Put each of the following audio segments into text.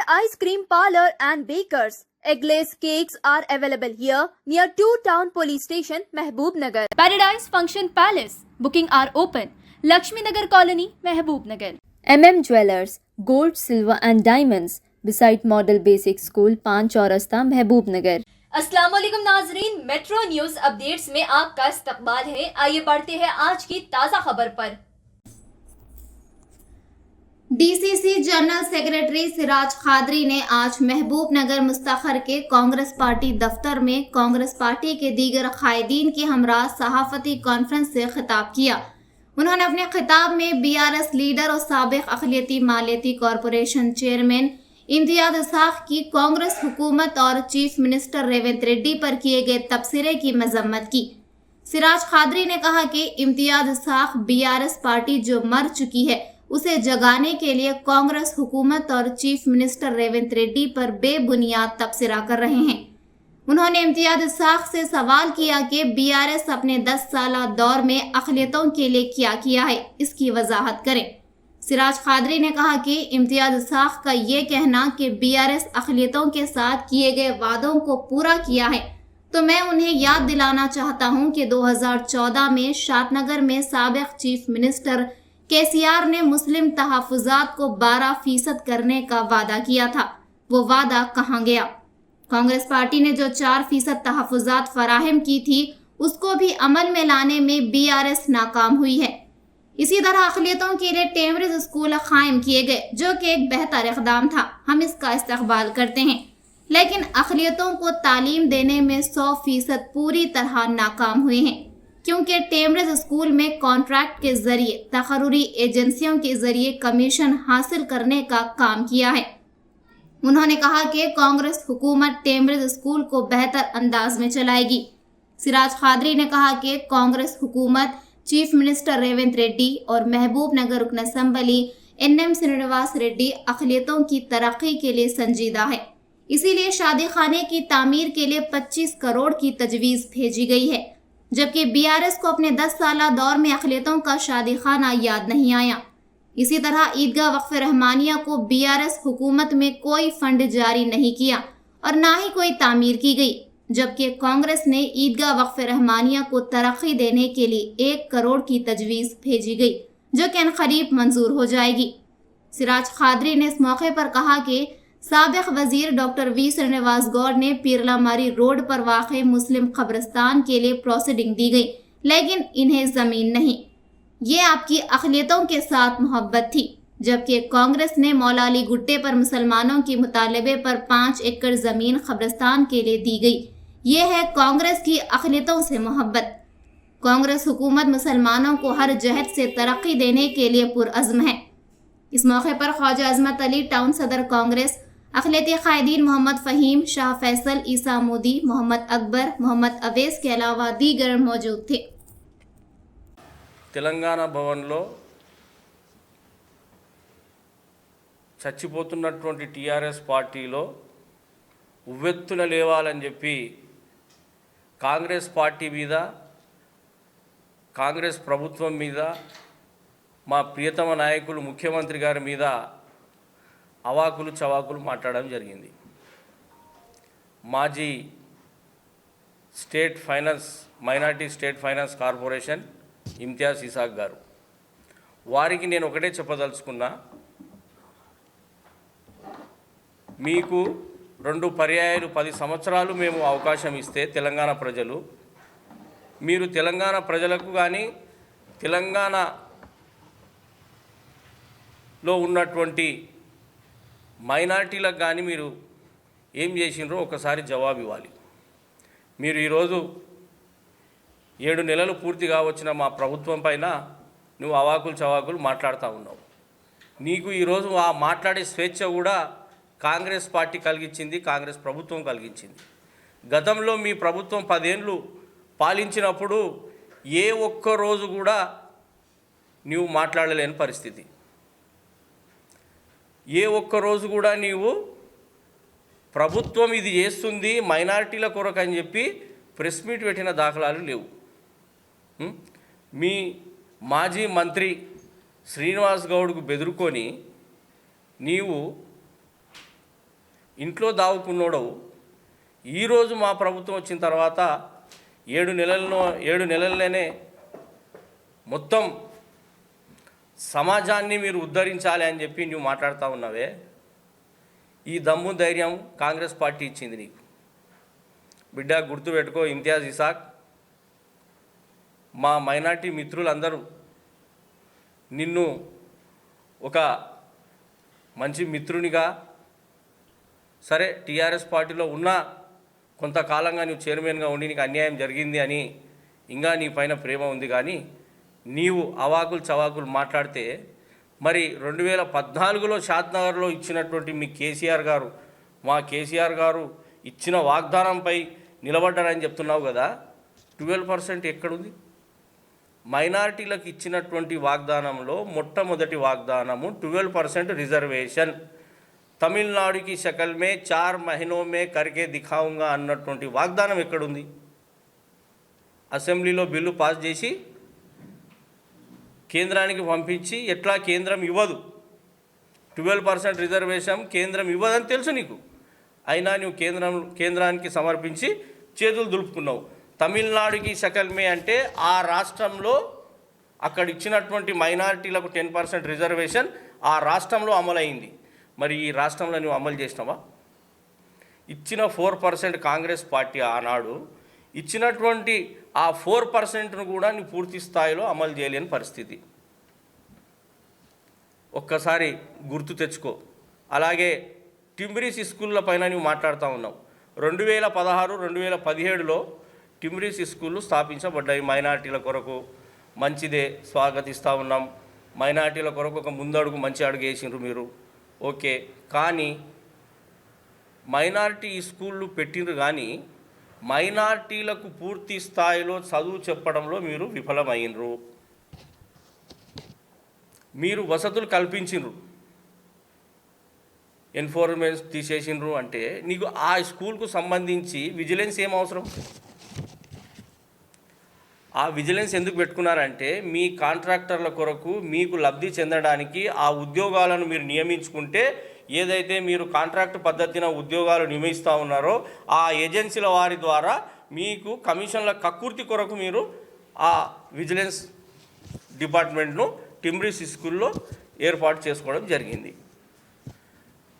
Ice Cream Parlor and Bakers. Eggless cakes are available here near 2 Town Police Station, Mehboob Nagar. Paradise Function Palace. Booking are open. Lakshmi Nagar Colony, Mehboob Nagar. Jewelers, Gold, Silver and Diamonds. Beside Model Basic School, 5 चौरस्ता, महबूब नगर। अस्सलाम वालेकुम नाजरीन, metro news updates में आपका इस्तकबाल है। आइए बढ़ते हैं आज की ताज़ा खबर पर। DCC general secretary Siraj Qadri ने आज महबूब नगर मुस्तखर के कांग्रेस पार्टी दफ्तर में कांग्रेस पार्टी के दीगर कायदीन के हमरा सहाफती कॉन्फ्रेंस से खिताब किया। उन्होंने अपने खिताब में बीआरएस लीडर और साबिक अक़लियती मालियती कॉरपोरेशन चेयरमैन इम्तियाज इस्हाक की कांग्रेस हुकूमत और चीफ मिनिस्टर रेवंत रेड्डी पर किए गए तबसरे की मजम्मत की। सिराज खादरी ने कहा कि इम्तियाज इस्हाक बीआरएस पार्टी जो मर चुकी है उसे जगाने के लिए कांग्रेस हुकूमत और चीफ मिनिस्टर रेवंत रेड्डी पर बेबुनियाद तबसरा कर रहे हैं। उन्होंने इम्तियाज इस्हाक से सवाल किया कि बीआरएस अपने 10 साला दौर में अक़लियतों के लिए क्या किया है, इसकी वजाहत करें। सिराज खादरी ने कहा कि इम्तियाज इस्हाक का ये कहना कि बीआरएस अक़लियतों के साथ किए गए वादों को पूरा किया है, तो मैं उन्हें याद दिलाना चाहता हूं कि 2014 में शादनगर में साबिक चीफ मिनिस्टर केसीआर ने मुस्लिम तहफ़्फ़ुज़ात को 12% करने का वादा किया था। वो वादा कहाँ गया? कांग्रेस पार्टी ने जो 4% तहफ़्फ़ुज़ात फराहम की थी उसको भी अमल में लाने में बीआरएस नाकाम हुई है। इसी तरह अक़लियतों के लिए टेमरिज स्कूल कायम किए गए, जो कि एक बेहतर इक़दाम था, हम इसका इस्तक़बाल करते हैं, लेकिन अक़लियतों को तालीम देने में 100% पूरी तरह नाकाम हुए हैं, क्योंकि टेमरिज स्कूल में कॉन्ट्रैक्ट के जरिए तक़र्रुरी एजेंसियों के जरिए कमीशन हासिल करने का काम किया है। उन्होंने कहा कि कांग्रेस हुकूमत टेमरिज स्कूल को बेहतर अंदाज में चलाएगी। सिराज खादरी ने कहा कि कांग्रेस हुकूमत चीफ मिनिस्टर रेवंत रेड्डी और महबूब नगर रुकन असम्बली एनएम श्रीनिवास रेड्डी अक़लियतों की तरक्की के लिए संजीदा है, इसीलिए शादी खाने की तामीर के लिए 25 करोड़ की तजवीज़ भेजी गई है, जबकि बीआरएस को अपने 10 साला दौर में अक़लियतों का शादी खाना याद नहीं आया। इसी तरह ईदगाह वक्फ रहमानिया को बीआरएस हुकूमत में कोई फंड जारी नहीं किया और ना ही कोई तामीर की गई, जबकि कांग्रेस ने ईदगाह वक्फ रहमानिया को तरक्की देने के लिए 1 करोड़ की तजवीज़ भेजी गई, जो कि अनक़रीब मंजूर हो जाएगी। सिराज खादरी ने इस मौके पर कहा कि साबिक वजीर डॉक्टर वी श्रीनिवास गौड़ ने पीरलामारी रोड पर वाक़ मुस्लिम कब्रिस्तान के लिए प्रोसीडिंग दी गई, लेकिन इन्हें ज़मीन नहीं। ये आपकी अक़लियतों के साथ मोहब्बत थी, जबकि कांग्रेस ने मौला अली गुट्टे पर मुसलमानों की मुतालबे पर 5 एकड़ ज़मीन कब्रिस्तान के लिए दी गई। ये है कांग्रेस की अक़लियतों से मोहब्बत। कांग्रेस हुकूमत मुसलमानों को हर जहत से तरक्की देने के लिए पुरअज़्म है। इस मौके पर ख्वाजा अज़मत अली टाउन सदर कांग्रेस, अक़लियती कायदीन मोहम्मद फ़हीम, शाह फैसल, ईसा मोदी, मोहम्मद अकबर, मोहम्मद अवैस के अलावा दीगर मौजूद थे। తెలంగాణ భవన్లో చచ్చిపోతున్నటువంటి టీఆర్ఎస్ పార్టీలో ఉవ్వెత్తున లేవాలని చెప్పి కాంగ్రెస్ పార్టీ మీద, కాంగ్రెస్ ప్రభుత్వం మీద, మా ప్రియతమ నాయకులు ముఖ్యమంత్రి గారి మీద అవాకులు చవాకులు మాట్లాడడం జరిగింది. మాజీ state finance minority state finance corporation Imtiaz Isaac గారు, వారికి నేను ఒకటే చెప్పదలుచుకున్నా, మీకు 2 పర్యాయాలు 10 సంవత్సరాలు మేము అవకాశం ఇస్తే తెలంగాణ ప్రజలు, మీరు తెలంగాణ ప్రజలకు కానీ తెలంగాణలో ఉన్నటువంటి మైనారిటీలకు కానీ మీరు ఏం చేసినారో ఒకసారి జవాబు ఇవ్వాలి. మీరు ఈరోజు 7 నెలలు పూర్తిగా వచ్చిన మా ప్రభుత్వం పైన నువ్వు అవాకులు చవాకులు మాట్లాడుతూ ఉన్నావు. నీకు ఈరోజు ఆ మాట్లాడే స్వేచ్ఛ కూడా కాంగ్రెస్ పార్టీ కలిగించింది, కాంగ్రెస్ ప్రభుత్వం కలిగించింది. గతంలో మీ ప్రభుత్వం 10 ఏళ్ళు పాలించినప్పుడు ఏ ఒక్క రోజు కూడా నీవు మాట్లాడలేని పరిస్థితి, ఏ ఒక్క రోజు కూడా నీవు ప్రభుత్వం ఇది చేస్తుంది మైనారిటీల కొరకు అని చెప్పి ప్రెస్ మీట్ పెట్టిన దాఖలాలు లేవు. మీ మాజీ మంత్రి శ్రీనివాస్ గౌడ్కు బెదురుకొని నీవు ఇంట్లో దావుకున్నోడవు ఈరోజు మా ప్రభుత్వం వచ్చిన తర్వాత 7 నెలల్లోనే మొత్తం సమాజాన్ని మీరు ఉద్ధరించాలి అని చెప్పి నువ్వు మాట్లాడుతూ ఉన్నావే. ఈ దమ్ము ధైర్యం కాంగ్రెస్ పార్టీ ఇచ్చింది నీకు. బిడ్డ గుర్తుపెట్టుకో, ఇంతియాజ్ ఇసాక్, మా మైనార్టీ మిత్రులందరూ నిన్ను ఒక మంచి మిత్రునిగా, సరే టీఆర్ఎస్ పార్టీలో ఉన్న కొంతకాలంగా నువ్వు చైర్మన్గా ఉండి నీకు అన్యాయం జరిగింది అని ఇంకా నీ పైన ప్రేమ ఉంది, కానీ నీవు అవాకులు చవాకులు మాట్లాడితే మరి 2014లో షాద్నగర్లో ఇచ్చినటువంటి మీ కేసీఆర్ గారు, మా కేసీఆర్ గారు ఇచ్చిన వాగ్దానంపై నిలబడ్డారని చెప్తున్నావు కదా. 12% ఎక్కడుంది? మైనారిటీలకు ఇచ్చినటువంటి వాగ్దానంలో మొట్టమొదటి వాగ్దానము 12% రిజర్వేషన్. తమిళనాడుకి షకల్ మే 4 మహీనో మే కర్కే దిఖావుంగా అన్నటువంటి వాగ్దానం ఎక్కడుంది? అసెంబ్లీలో బిల్లు పాస్ చేసి కేంద్రానికి పంపించి ఎట్లా కేంద్రం ఇవ్వదు, 12% రిజర్వేషన్ కేంద్రం ఇవ్వదని తెలుసు నీకు. అయినా నువ్వు కేంద్రానికి సమర్పించి చేతులు దులుపుకున్నావు. తమిళనాడుకి షకల్ మే అంటే ఆ రాష్ట్రంలో అక్కడ ఇచ్చినటువంటి మైనారిటీలకు 10% రిజర్వేషన్ ఆ రాష్ట్రంలో అమలైంది. మరి ఈ రాష్ట్రంలో నువ్వు అమలు చేసినావా? ఇచ్చిన 4% కాంగ్రెస్ పార్టీ ఆనాడు ఇచ్చినటువంటి ఆ 4%ను కూడా నువ్వు పూర్తి స్థాయిలో అమలు చేయలేని పరిస్థితి. ఒక్కసారి గుర్తు తెచ్చుకో. అలాగే టింబ్రీస్ స్కూళ్ళ పైన నువ్వు మాట్లాడుతూ ఉన్నావు. 2016, 2017లో టింబ్రీస్ స్కూళ్ళు స్థాపించబడ్డాయి మైనార్టీల కొరకు. మంచిదే, స్వాగతిస్తూ ఉన్నాం. మైనార్టీల కొరకు ఒక ముందడుగు, మంచి అడుగు వేసిండ్రు మీరు, ఓకే. కానీ మైనార్టీ స్కూళ్ళు పెట్టిండ్రు, కానీ మైనార్టీలకు పూర్తి స్థాయిలో చదువు చెప్పడంలో మీరు విఫలమైనరు. మీరు వసతులు కల్పించిండ్రు, ఎన్ఫోర్స్మెంట్ తీసేసిండ్రు. అంటే నీకు ఆ స్కూల్కు సంబంధించి విజిలెన్స్ ఏం అవసరం? ఆ విజిలెన్స్ ఎందుకు పెట్టుకున్నారంటే మీ కాంట్రాక్టర్ల కొరకు మీకు లబ్ధి చెందడానికి ఆ ఉద్యోగాలను మీరు నియమించుకుంటే, ఏదైతే మీరు కాంట్రాక్ట్ పద్ధతిన ఉద్యోగాలు నియమిస్తూ ఉన్నారో ఆ ఏజెన్సీల వారి ద్వారా మీకు కమిషన్ల కక్కుర్తి కొరకు మీరు ఆ విజిలెన్స్ డిపార్ట్మెంట్ను టింబ్రీస్ స్కూల్లో ఏర్పాటు చేసుకోవడం జరిగింది.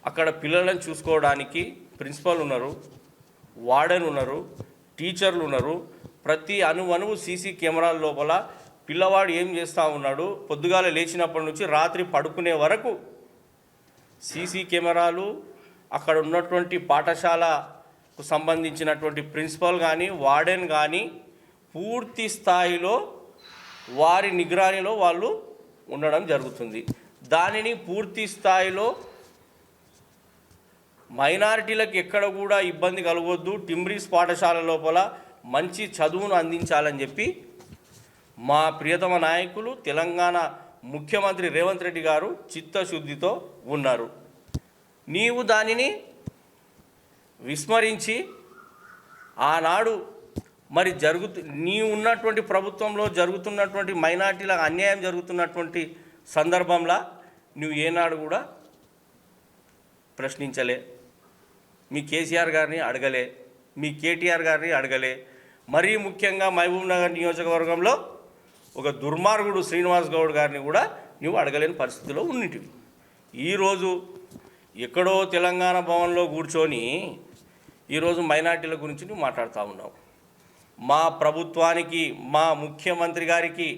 అక్కడ పిల్లలను చూసుకోవడానికి ప్రిన్సిపల్ ఉన్నారు, వార్డెన్ ఉన్నారు, టీచర్లు ఉన్నారు. ప్రతి అణువణువు సీసీ కెమెరాల లోపల పిల్లవాడు ఏం చేస్తూ ఉన్నాడు, పొద్దుగాల లేచినప్పటి నుంచి రాత్రి పడుకునే వరకు సీసీ కెమెరాలు, అక్కడ ఉన్నటువంటి పాఠశాలకు సంబంధించినటువంటి ప్రిన్సిపల్ కానీ వార్డెన్ కానీ పూర్తి స్థాయిలో వారి నిగరానిలో వాళ్ళు ఉండడం జరుగుతుంది. దానిని పూర్తి స్థాయిలో మైనారిటీలకు ఎక్కడ కూడా ఇబ్బంది కలగొద్దు, టింబ్రీస్ పాఠశాల లోపల మంచి చదువును అందించాలని చెప్పి మా ప్రియతమ నాయకులు తెలంగాణ ముఖ్యమంత్రి రేవంత్ రెడ్డి గారు చిత్తశుద్ధితో ఉన్నారు. నీవు దానిని విస్మరించి ఆనాడు మరి నీవు ఉన్నటువంటి ప్రభుత్వంలో జరుగుతున్నటువంటి మైనారిటీలకు అన్యాయం జరుగుతున్నటువంటి సందర్భంలో నువ్వు ఏనాడు కూడా ప్రశ్నించలే, మీ కేసీఆర్ గారిని అడగలే, మీ కేటీఆర్ గారిని అడగలే. మరీ ముఖ్యంగా మహబూబ్ నగర్ నియోజకవర్గంలో ఒక దుర్మార్గుడు శ్రీనివాస్ గౌడ్ గారిని కూడా నువ్వు అడగలేని పరిస్థితిలో ఉన్నిటివి. ఈరోజు ఎక్కడో తెలంగాణ భవన్లో కూర్చొని ఈరోజు మైనార్టీల గురించి నువ్వు మాట్లాడుతూ ఉన్నావు. మా ప్రభుత్వానికి, మా ముఖ్యమంత్రి గారికి,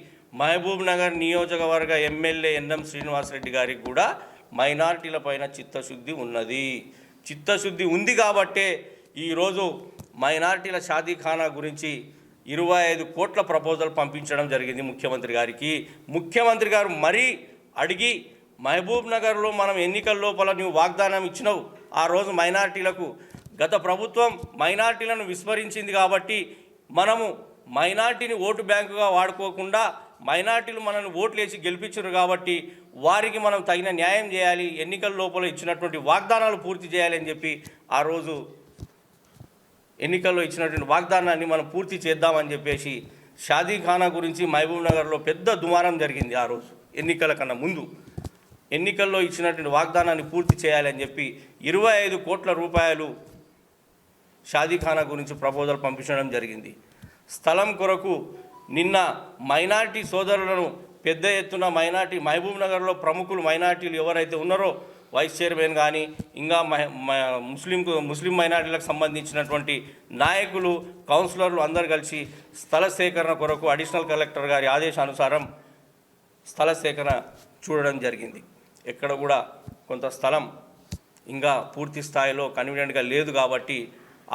మహబూబ్ నగర్ నియోజకవర్గ ఎమ్మెల్యే ఎన్ఎం శ్రీనివాసరెడ్డి గారికి కూడా మైనార్టీల పైన చిత్తశుద్ధి ఉన్నది. చిత్తశుద్ధి ఉంది కాబట్టే ఈరోజు మైనార్టీల షాదీఖానా గురించి 25 కోట్ల ప్రపోజల్ పంపించడం జరిగింది ముఖ్యమంత్రి గారికి. ముఖ్యమంత్రి గారు మరీ అడిగి మహబూబ్ నగర్లో మనం ఎన్నికల లోపల నువ్వు వాగ్దానం ఇచ్చినావు. ఆ రోజు మైనార్టీలకు గత ప్రభుత్వం మైనార్టీలను విస్మరించింది కాబట్టి మనము మైనార్టీని ఓటు బ్యాంకుగా వాడుకోకుండా మైనార్టీలు మనల్ని ఓట్లు వేసి గెలిపించారు కాబట్టి వారికి మనం తగిన న్యాయం చేయాలి, ఎన్నికల లోపల ఇచ్చినటువంటి వాగ్దానాలు పూర్తి చేయాలి అని చెప్పి ఆ రోజు ఎన్నికల్లో ఇచ్చినటువంటి వాగ్దానాన్ని మనం పూర్తి చేద్దామని చెప్పేసి షాదీఖానా గురించి మహబూబ్ నగర్లో పెద్ద దుమారం జరిగింది. ఆ రోజు ఎన్నికల కన్నా ముందు ఎన్నికల్లో ఇచ్చినటువంటి వాగ్దానాన్ని పూర్తి చేయాలని చెప్పి 25 కోట్ల రూపాయలు షాదీఖానా గురించి ప్రపోజల్ పంపించడం జరిగింది. స్థలం కొరకు నిన్న మైనార్టీ సోదరులను పెద్ద ఎత్తున మహబూబ్ నగర్లో ప్రముఖులు మైనార్టీలు ఎవరైతే ఉన్నారో వైస్ చైర్మన్ కానీ ఇంకా ముస్లిం మైనార్టీలకు సంబంధించినటువంటి నాయకులు, కౌన్సిలర్లు అందరూ కలిసి స్థల సేకరణ కొరకు అడిషనల్ కలెక్టర్ గారి ఆదేశానుసారం స్థల సేకరణ చూడడం జరిగింది. ఎక్కడ కూడా కొంత స్థలం ఇంకా పూర్తి స్థాయిలో కన్వీనియంట్గా లేదు కాబట్టి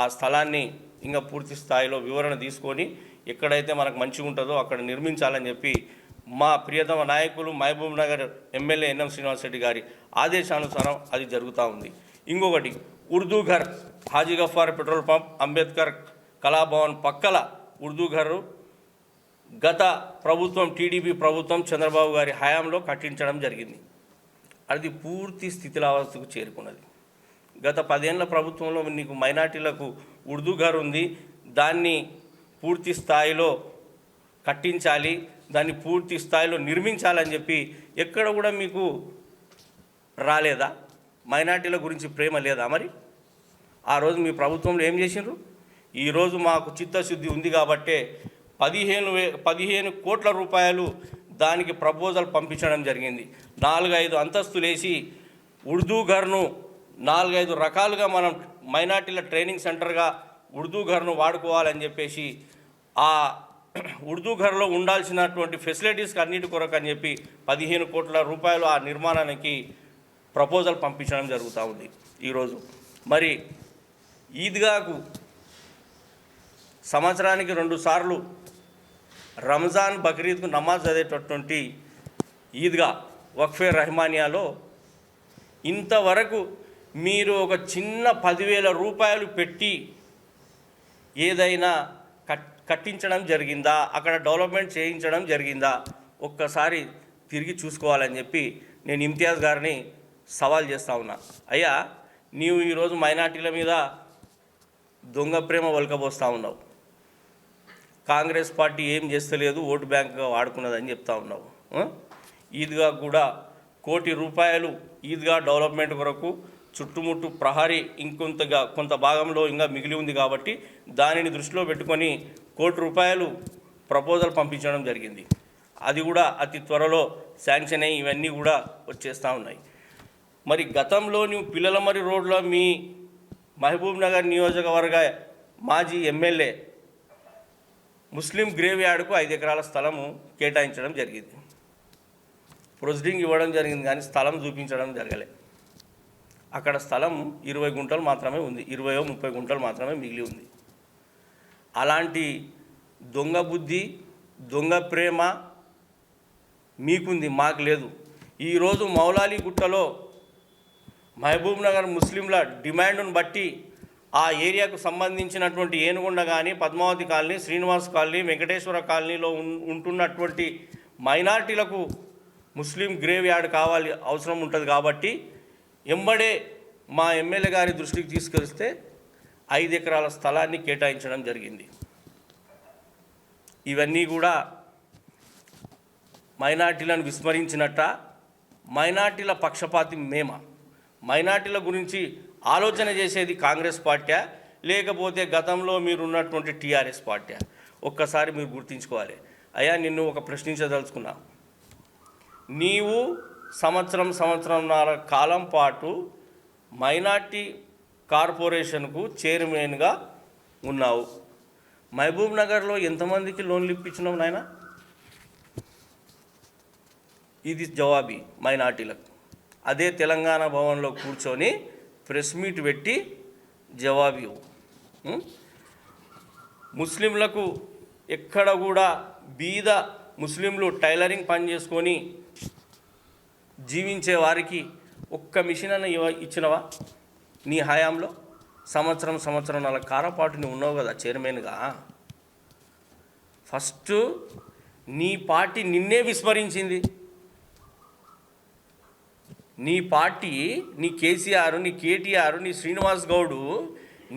ఆ స్థలాన్ని ఇంకా పూర్తి స్థాయిలో వివరణ తీసుకొని ఎక్కడైతే మనకు మంచిగా ఉంటుందో అక్కడ నిర్మించాలని చెప్పి మా ప్రియతమ నాయకులు మహబూబ్ నగర్ ఎమ్మెల్యే ఎన్ఎం శ్రీనివాస్ రెడ్డి గారి ఆదేశానుసారం అది జరుగుతూ ఉంది. ఇంకొకటి ఉర్దూ ఘర్ హాజీ గఫార్ పెట్రోల్ పంప్ అంబేద్కర్ కళాభవన్ పక్కల ఉర్దూ ఘర్ గత ప్రభుత్వం టీడీపీ ప్రభుత్వం చంద్రబాబు గారి హయాంలో కట్టించడం జరిగింది. అది పూర్తి స్థితిలావస్థకు చేరుకున్నది. గత 10 ఏళ్ల ప్రభుత్వంలో నీకు మైనార్టీలకు ఉర్దూ ఘర్ ఉంది, దాన్ని పూర్తి స్థాయిలో కట్టించాలి, దాన్ని పూర్తి స్థాయిలో నిర్మించాలని చెప్పి ఎక్కడ కూడా మీకు రాలేదా? మైనార్టీల గురించి ప్రేమ లేదా? మరి ఆ రోజు మీ ప్రభుత్వంలో ఏం చేసిండ్రు? ఈరోజు మాకు చిత్తశుద్ధి ఉంది కాబట్టే 15 కోట్ల రూపాయలు దానికి ప్రపోజల్ పంపించడం జరిగింది. 4-5 అంతస్తులు వేసి ఉర్దూ ఘర్ను 4-5 రకాలుగా మనం మైనార్టీల ట్రైనింగ్ సెంటర్గా ఉర్దూ ఘర్ను వాడుకోవాలని చెప్పేసి ఆ ఉర్దూ ఘర్లో ఉండాల్సినటువంటి ఫెసిలిటీస్కి అన్నిటి కొరకు అని చెప్పి 15 కోట్ల రూపాయలు ఆ నిర్మాణానికి ప్రపోజల్ పంపించడం జరుగుతూ ఉంది. ఈరోజు మరి ఈద్గాకు సంవత్సరానికి 2 సార్లు రంజాన్ బక్రీద్కు నమాజ్ చదివేటటువంటి ఈద్గా వక్ఫే రహమానియాలో ఇంతవరకు మీరు ఒక చిన్న 10,000 రూపాయలు పెట్టి ఏదైనా కట్టించడం జరిగిందా? అక్కడ డెవలప్మెంట్ చేయించడం జరిగిందా? ఒక్కసారి తిరిగి చూసుకోవాలని చెప్పి నేను ఇమ్తియాజ్ గారిని సవాల్ చేస్తూ ఉన్నా. అయ్యా, నీవు ఈరోజు మైనార్టీల మీద దొంగ ప్రేమ ఒలకబోస్తూ ఉన్నావు. కాంగ్రెస్ పార్టీ ఏం చేస్తలేదు, ఓటు బ్యాంకుగా వాడుకున్నదని చెప్తా ఉన్నావు. ఈద్గా కూడా 1 కోటి రూపాయలు ఈద్గా డెవలప్మెంట్ కొరకు చుట్టుముట్టు ప్రహరీ కొంత భాగంలో ఇంకా మిగిలి ఉంది కాబట్టి దానిని దృష్టిలో పెట్టుకొని 1 కోటి రూపాయలు ప్రపోజల్ పంపించడం జరిగింది. అది కూడా అతి త్వరలో శాంక్షన్ అయ్యి ఇవన్నీ కూడా వచ్చేస్తూ ఉన్నాయి. మరి గతంలో నువ్వు పిల్లలమరి రోడ్లో మీ మహబూబ్ నగర్ నియోజకవర్గ మాజీ ఎమ్మెల్యే ముస్లిం గ్రేవ్ యార్డ్కు 5 ఎకరాల స్థలము కేటాయించడం జరిగింది. ప్రొసీడింగ్ ఇవ్వడం జరిగింది కానీ స్థలం చూపించడం జరగలే. అక్కడ స్థలం 20 గుంటలు మాత్రమే ఉంది, 20-30 గుంటలు మాత్రమే మిగిలి ఉంది. అలాంటి దొంగ బుద్ధి, దొంగ ప్రేమ మీకుంది, మాకు లేదు. ఈరోజు మౌలాలి గుట్టలో మహబూబ్ నగర్ ముస్లింల డిమాండ్ను బట్టి ఆ ఏరియాకు సంబంధించినటువంటి ఏనుగుండ కానీ, పద్మావతి కాలనీ, శ్రీనివాస్ కాలనీ, వెంకటేశ్వర కాలనీలో ఉంటున్నటువంటి మైనార్టీలకు ముస్లిం గ్రేవ్ యార్డ్ కావాలి, అవసరం ఉంటుంది కాబట్టి ఎంబడే మా ఎమ్మెల్యే గారి దృష్టికి తీసుకొస్తే 5 ఎకరాల స్థలాన్ని కేటాయించడం జరిగింది. ఇవన్నీ కూడా మైనార్టీలను విస్మరించినట్ట? మైనార్టీల పక్షపాతి మేమా? మైనార్టీల గురించి ఆలోచన చేసేది కాంగ్రెస్ పార్టీ లేకపోతే గతంలో మీరున్నటువంటి టీఆర్ఎస్ పార్టీ? ఒక్కసారి మీరు గుర్తుంచుకోవాలి. అయ్యా, నిన్ను ఒక ప్రశ్నించదలుచుకున్నా. నీవు సంవత్సరంన్నర కాలం పాటు మైనార్టీ కార్పొరేషన్కు చైర్మన్గా ఉన్నావు. మహబూబ్ నగర్లో ఎంతమందికి లోన్లు ఇప్పించినావు నాయన? ఇది జవాబీ మైనార్టీలకు. అదే తెలంగాణ భవన్లో కూర్చొని ప్రెస్ మీట్ పెట్టి జవాబు ఇవ్వు. ముస్లింలకు ఎక్కడ కూడా బీద ముస్లింలు టైలరింగ్ పని చేసుకొని జీవించే వారికి ఒక్క మిషన్ అన్న ఇచ్చినవా నీ హయాంలో? సంవత్సరంన్నర కాలపాటు నువ్వు ఉన్నావు కదా చైర్మన్గా. ఫస్ట్ నీ పార్టీ నిన్నే విస్మరించింది. నీ పార్టీ, నీ కేసీఆర్, నీ కేటీఆర్, నీ శ్రీనివాస్ గౌడు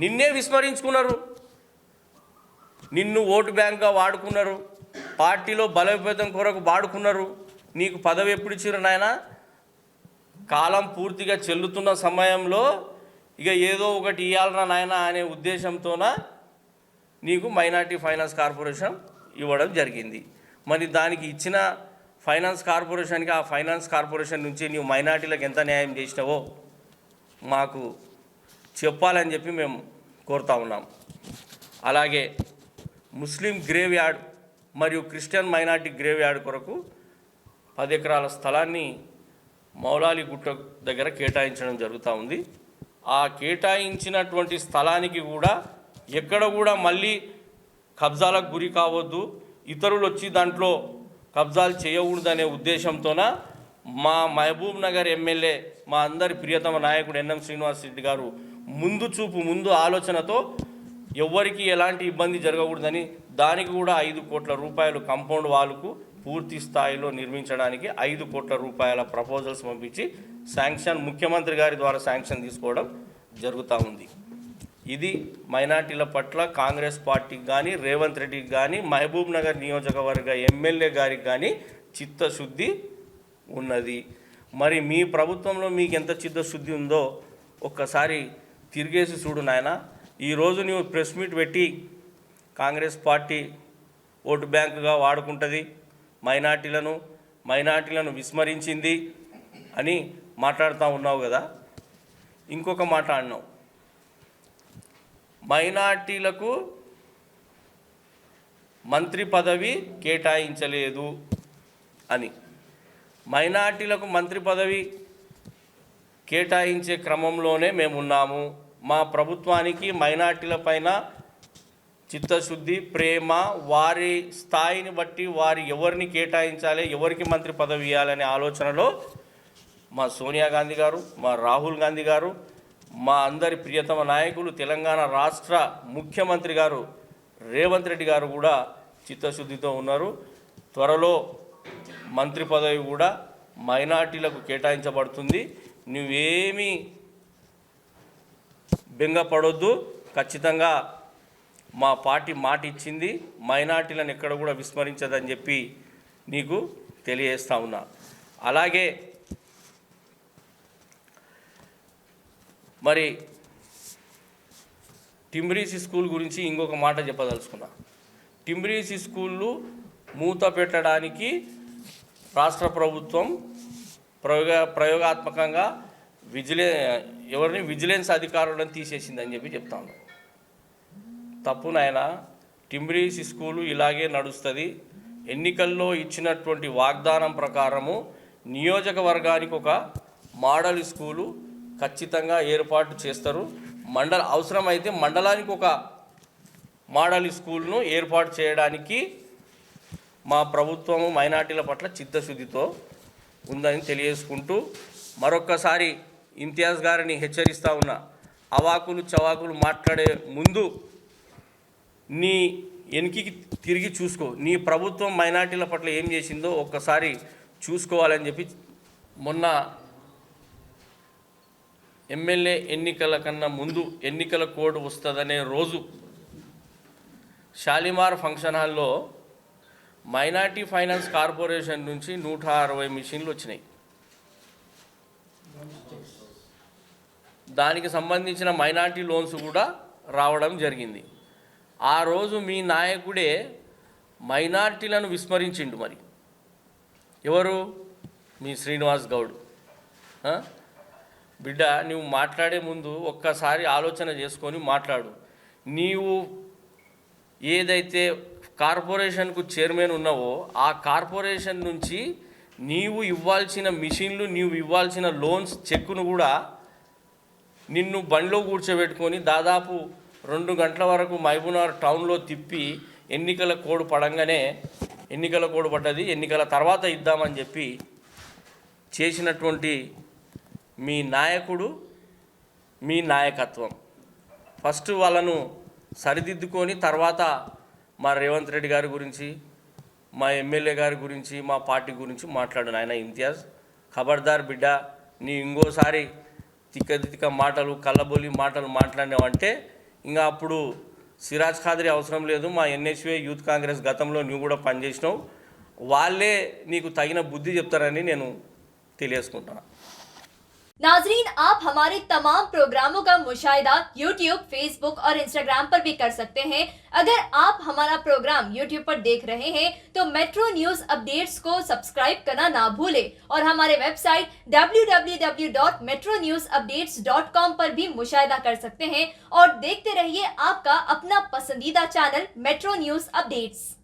నిన్నే విస్మరించుకున్నారు. నిన్ను ఓటు బ్యాంక్గా వాడుకున్నారు, పార్టీలో బలోపేతం కొరకు వాడుకున్నారు. నీకు పదవి ఎప్పుడు ఇచ్చారు నాయన? కాలం పూర్తిగా చెల్లుతున్న సమయంలో ఇక ఏదో ఒకటి ఇవ్వాలరా నాయన అనే ఉద్దేశంతోన నీకు మైనార్టీ ఫైనాన్స్ కార్పొరేషన్ ఇవ్వడం జరిగింది. మరి దానికి ఇచ్చిన ఫైనాన్స్ కార్పొరేషన్కి ఆ ఫైనాన్స్ కార్పొరేషన్ నుంచి నీవు మైనార్టీలకు ఎంత న్యాయం చేసినావో మాకు చెప్పాలని చెప్పి మేము కోరుతా ఉన్నాం. అలాగే ముస్లిం గ్రేవ్ యార్డ్ మరియు క్రిస్టియన్ మైనార్టీ గ్రేవ్ యార్డ్ కొరకు 10 ఎకరాల స్థలాన్ని మౌలాలి గుట్ట దగ్గర కేటాయించడం జరుగుతూ ఉంది. ఆ కేటాయించినటువంటి స్థలానికి కూడా ఎక్కడ కూడా మళ్ళీ కబ్జాలకు గురి కావద్దు, ఇతరులు వచ్చి దాంట్లో కబ్జాలు చేయకూడదనే ఉద్దేశంతోన మా మహబూబ్ నగర్ ఎమ్మెల్యే మా అందరి ప్రియతమ నాయకుడు ఎన్ఎం శ్రీనివాస్ రెడ్డి గారు ముందు ఆలోచనతో ఎవ్వరికి ఎలాంటి ఇబ్బంది జరగకూడదని దానికి కూడా 5 కోట్ల రూపాయలు కాంపౌండ్ వాల్కు పూర్తి స్థాయిలో నిర్మించడానికి 5 కోట్ల రూపాయల ప్రపోజల్స్ పంపించి శాంక్షన్ ముఖ్యమంత్రి గారి ద్వారా శాంక్షన్ తీసుకోవడం జరుగుతూ ఉంది. ఇది మైనార్టీల పట్ల కాంగ్రెస్ పార్టీకి కానీ రేవంత్ రెడ్డికి కానీ మహబూబ్ నగర్ నియోజకవర్గ ఎమ్మెల్యే గారికి కానీ చిత్తశుద్ధి ఉన్నది. మరి మీ ప్రభుత్వంలో మీకు ఎంత చిత్తశుద్ధి ఉందో ఒక్కసారి తిరిగేసి చూడు నాయన. ఈరోజు నువ్వు ప్రెస్ మీట్ పెట్టి కాంగ్రెస్ పార్టీ ఓటు బ్యాంకుగా వాడుకుంటుంది, మైనార్టీలను విస్మరించింది అని మాట్లాడుతూ ఉన్నావు కదా. ఇంకొక మాట అన్నావు, మైనార్టీలకు మంత్రి పదవి కేటాయించలేదు అని. మైనార్టీలకు మంత్రి పదవి కేటాయించే క్రమంలోనే మేమున్నాము. మా ప్రభుత్వానికి మైనార్టీల పైన చిత్తశుద్ధి, ప్రేమ, వారి స్థాయిని బట్టి వారి ఎవరిని కేటాయించాలి, ఎవరికి మంత్రి పదవి ఇవ్వాలనే ఆలోచనలో మా సోనియా గాంధీ గారు, మా రాహుల్ గాంధీ గారు, మా అందరి ప్రియతమ నాయకులు తెలంగాణ రాష్ట్ర ముఖ్యమంత్రి గారు రేవంత్ రెడ్డి గారు కూడా చిత్తశుద్ధితో ఉన్నారు. త్వరలో మంత్రి పదవి కూడా మైనార్టీలకు కేటాయించబడుతుంది. నువ్వేమీ బెంగపడొద్దు. ఖచ్చితంగా మా పార్టీ మాట ఇచ్చింది, మైనార్టీలను ఎక్కడ కూడా విస్మరించదని చెప్పి నీకు తెలియజేస్తా ఉన్నా. అలాగే మరి టిమ్రీసి స్కూల్ గురించి ఇంకొక మాట చెప్పదలుచుకున్నా. టిమ్రీసి స్కూళ్ళు మూత పెట్టడానికి రాష్ట్ర ప్రభుత్వం ప్రయోగాత్మకంగా విజిలెన్స్ అధికారులను తీసేసిందని చెప్పి చెప్తా ఉన్నాం. తప్పు నాయన. టిమ్రీసి స్కూలు ఇలాగే నడుస్తుంది. ఎన్నికల్లో ఇచ్చినటువంటి వాగ్దానం ప్రకారము నియోజకవర్గానికి ఒక మోడల్ స్కూలు ఖచ్చితంగా ఏర్పాటు చేస్తారు. అవసరమైతే మండలానికి ఒక మోడల్ స్కూల్ను ఏర్పాటు చేయడానికి మా ప్రభుత్వము మైనార్టీల పట్ల చిత్తశుద్ధితో ఉందని తెలియజేసుకుంటూ మరొక్కసారి ఇంతియాజ్ గారిని హెచ్చరిస్తూ ఉన్నా, అవాకులు చవాకులు మాట్లాడే ముందు నీ వెనక్కి తిరిగి చూసుకో. నీ ప్రభుత్వం మైనార్టీల పట్ల ఏం చేసిందో ఒక్కసారి చూసుకోవాలని చెప్పి మొన్న ఎమ్మెల్యే ఎన్నికల కన్నా ముందు ఎన్నికల కోడ్ వస్తుందనే రోజు షాలిమార్ ఫంక్షన్ హాల్లో మైనార్టీ ఫైనాన్స్ కార్పొరేషన్ నుంచి 160 మిషన్లు వచ్చినాయి. దానికి సంబంధించిన మైనార్టీ లోన్స్ కూడా రావడం జరిగింది. ఆ రోజు మీ నాయకుడే మైనార్టీలను విస్మరించిండు. మరి ఎవరు? మీ శ్రీనివాస్ గౌడ్. బిడ్డ, నువ్వు మాట్లాడే ముందు ఒక్కసారి ఆలోచన చేసుకొని మాట్లాడు. నీవు ఏదైతే కార్పొరేషన్కు చైర్మన్ ఉన్నావో ఆ కార్పొరేషన్ నుంచి నీవు ఇవ్వాల్సిన మిషన్లు, నీవు ఇవ్వాల్సిన లోన్స్ చెక్కును కూడా నిన్ను బండిలో కూర్చోబెట్టుకొని దాదాపు 2 గంటల వరకు మహబూబ్నగర్ టౌన్లో తిప్పి ఎన్నికల కోడ్ పడంగానే ఎన్నికల కోడ్ పడ్డది, ఎన్నికల తర్వాత ఇద్దామని చెప్పి చేసినటువంటి మీ నాయకుడు, మీ నాయకత్వం ఫస్ట్ వాళ్ళను సరిదిద్దుకొని తర్వాత మా రేవంత్ రెడ్డి గారి గురించి, మా ఎమ్మెల్యే గారి గురించి, మా పార్టీ గురించి మాట్లాడు నాయన ఇంతియాజ్. ఖబర్దార్ బిడ్డ, నీ ఇంకోసారి తిక్క మాటలు, కళ్ళబొల్లి మాటలు మాట్లాడినావంటే ఇంకా అప్పుడు సిరాజ్ ఖాద్రీ అవసరం లేదు. మా ఎన్ఎస్వే యూత్ కాంగ్రెస్ గతంలో నువ్వు కూడా పనిచేసినావు, వాళ్ళే నీకు తగిన బుద్ధి చెప్తారని నేను తెలియజేసుకుంటున్నాను. नाजरीन, आप हमारे तमाम प्रोग्रामों का मुशाहिदा YouTube, Facebook और Instagram पर भी कर सकते हैं। अगर आप हमारा प्रोग्राम YouTube पर देख रहे हैं तो मेट्रो न्यूज अपडेट्स को सब्सक्राइब करना ना भूलें और हमारे वेबसाइट www.metronewsupdates.com पर भी मुशाहिदा कर सकते हैं और देखते रहिए आपका अपना पसंदीदा चैनल मेट्रो न्यूज अपडेट्स।